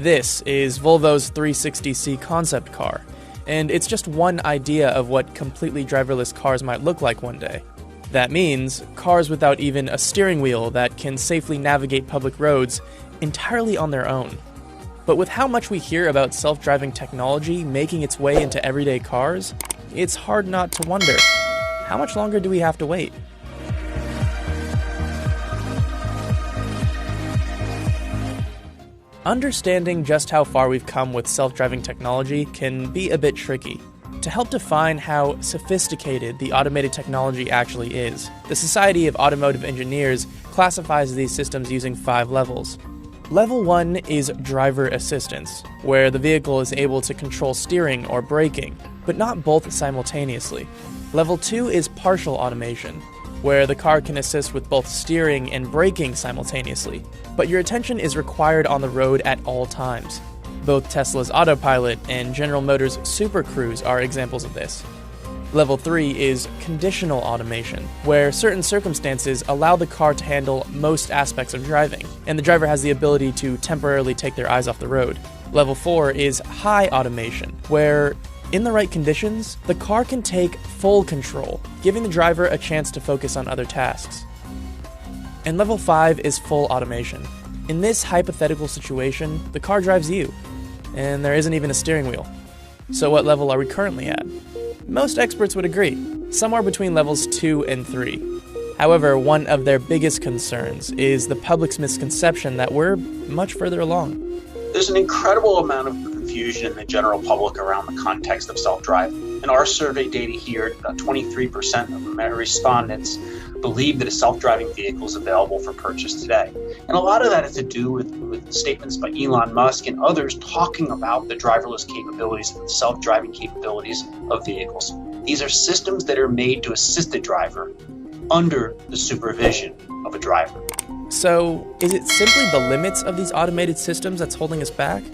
This is Volvo's 360C concept car, and it's just one idea of what completely driverless cars might look like one day. That means cars without even a steering wheel that can safely navigate public roads entirely on their own. But with how much we hear about self-driving technology making its way into everyday cars, it's hard not to wonder, how much longer do we have to wait? Understanding just how far we've come with self-driving technology can be a bit tricky. To help define how sophisticated the automated technology actually is, the Society of Automotive Engineers classifies these systems using 5 levels. Level 1 is driver assistance, where the vehicle is able to control steering or braking, but not both simultaneously. Level 2 is partial automation, where the car can assist with both steering and braking simultaneously, but your attention is required on the road at all times. Both Tesla's Autopilot and General Motors' Super Cruise are examples of this. Level 3 is conditional automation, where certain circumstances allow the car to handle most aspects of driving, and the driver has the ability to temporarily take their eyes off the road. Level 4 is high automation, where, in the right conditions, the car can take full control, giving the driver a chance to focus on other tasks. And Level 5 is full automation. In this hypothetical situation, the car drives you, and there isn't even a steering wheel. So what level are we currently at? Most experts would agree, somewhere between levels 2 and 3. However, one of their biggest concerns is the public's misconception that we're much further along. There's an incredible amount of confusion in the general public around the context of self-driving. In our survey data here, 23% of respondents believe that a self-driving vehicle is available for purchase today. And a lot of that has to do with statements by Elon Musk and others talking about the driverless capabilities and self-driving capabilities of vehicles. These are systems that are made to assist the driver under the supervision of a driver. So, is it simply the limits of these automated systems that's holding us back?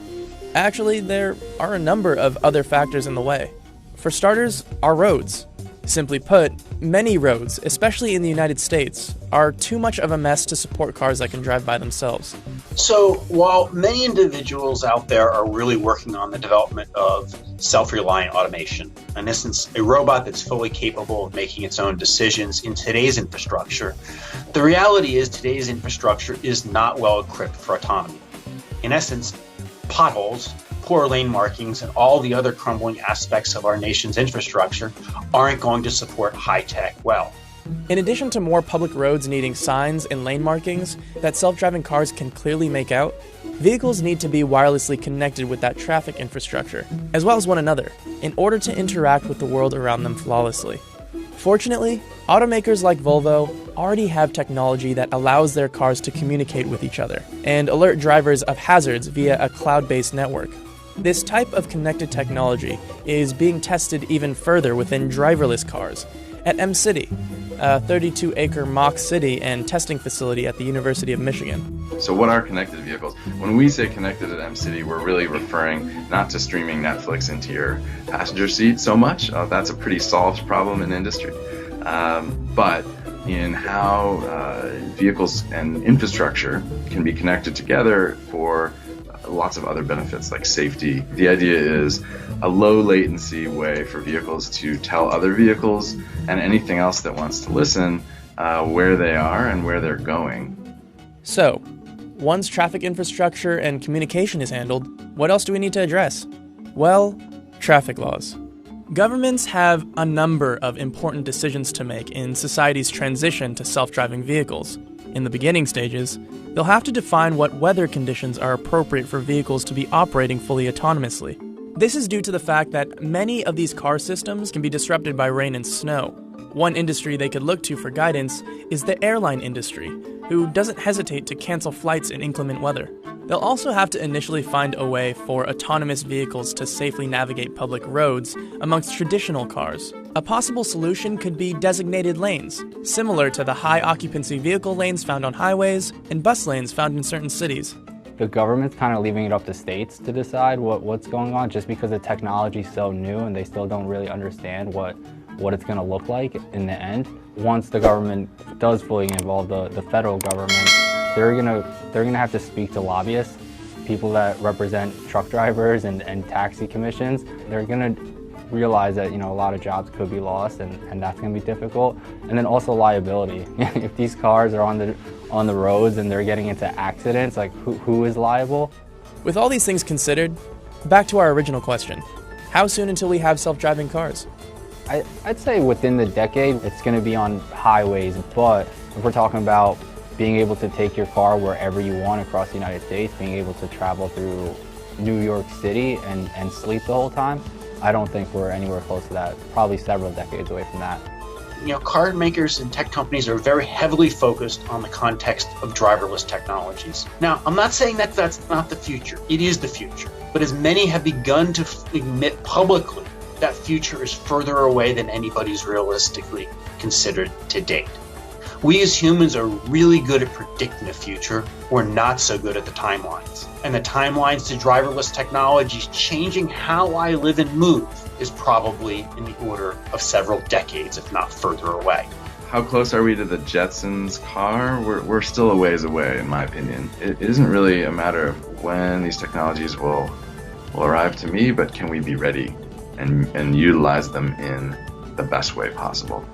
Actually, there are a number of other factors in the way. For starters, our roads. Simply put, many roads, especially in the United States, are too much of a mess to support cars that can drive by themselves. So while many individuals out there are really working on the development of self-reliant automation, in essence, a robot that's fully capable of making its own decisions in today's infrastructure, the reality is today's infrastructure is not well equipped for autonomy. In essence, potholes, poor lane markings, and all the other crumbling aspects of our nation's infrastructure aren't going to support high-tech well. In addition to more public roads needing signs and lane markings that self-driving cars can clearly make out, vehicles need to be wirelessly connected with that traffic infrastructure, as well as one another, in order to interact with the world around them flawlessly. Fortunately, automakers like Volvo already have technology that allows their cars to communicate with each other and alert drivers of hazards via a cloud-based network. This type of connected technology is being tested even further within driverless cars at M-City, a 32-acre mock city and testing facility at the University of Michigan. So what are connected vehicles? When we say connected at M-City, we're really referring not to streaming Netflix into your passenger seat so much. That's a pretty solved problem in industry. But in how vehicles and infrastructure can be connected together for lots of other benefits like safety. The idea is a low latency way for vehicles to tell other vehicles and anything else that wants to listen where they are and where they're going. So, once traffic infrastructure and communication is handled, what else do we need to address? Well, traffic laws. Governments have a number of important decisions to make in society's transition to self-driving vehicles. In the beginning stages, they'll have to define what weather conditions are appropriate for vehicles to be operating fully autonomously. This is due to the fact that many of these car systems can be disrupted by rain and snow. One industry they could look to for guidance is the airline industry, who doesn't hesitate to cancel flights in inclement weather. They'll also have to initially find a way for autonomous vehicles to safely navigate public roads amongst traditional cars. A possible solution could be designated lanes, similar to the high-occupancy vehicle lanes found on highways and bus lanes found in certain cities. The government's kind of leaving it up to states to decide what's going on, just because the technology's so new and they still don't really understand what it's going to look like in the end. Once the government does fully involve the federal government, they're gonna have to speak to lobbyists people that represent truck drivers and taxi commissions, they're going to realize that, a lot of jobs could be lost, and that's going to be difficult. And then also liability. If these cars are on the roads and they're getting into accidents, like who is liable? With all these things considered, back to our original question. How soon until we have self-driving cars? I'd say within the decade, it's going to be on highways, but if we're talking about being able to take your car wherever you want across the United States, being able to travel through New York City and sleep the whole time, I don't think we're anywhere close to that. Probably several decades away from that. Car makers and tech companies are very heavily focused on the context of driverless technologies. Now, I'm not saying that that's not the future. It is the future. But as many have begun to admit publicly, that future is further away than anybody's realistically considered to date. We as humans are really good at predicting the future. We're not so good at the timelines. And the timelines to driverless technologies changing how I live and move is probably in the order of several decades, if not further away. How close are we to the Jetsons car? We're still a ways away, in my opinion. It isn't really a matter of when these technologies will arrive to me, but can we be ready and utilize them in the best way possible?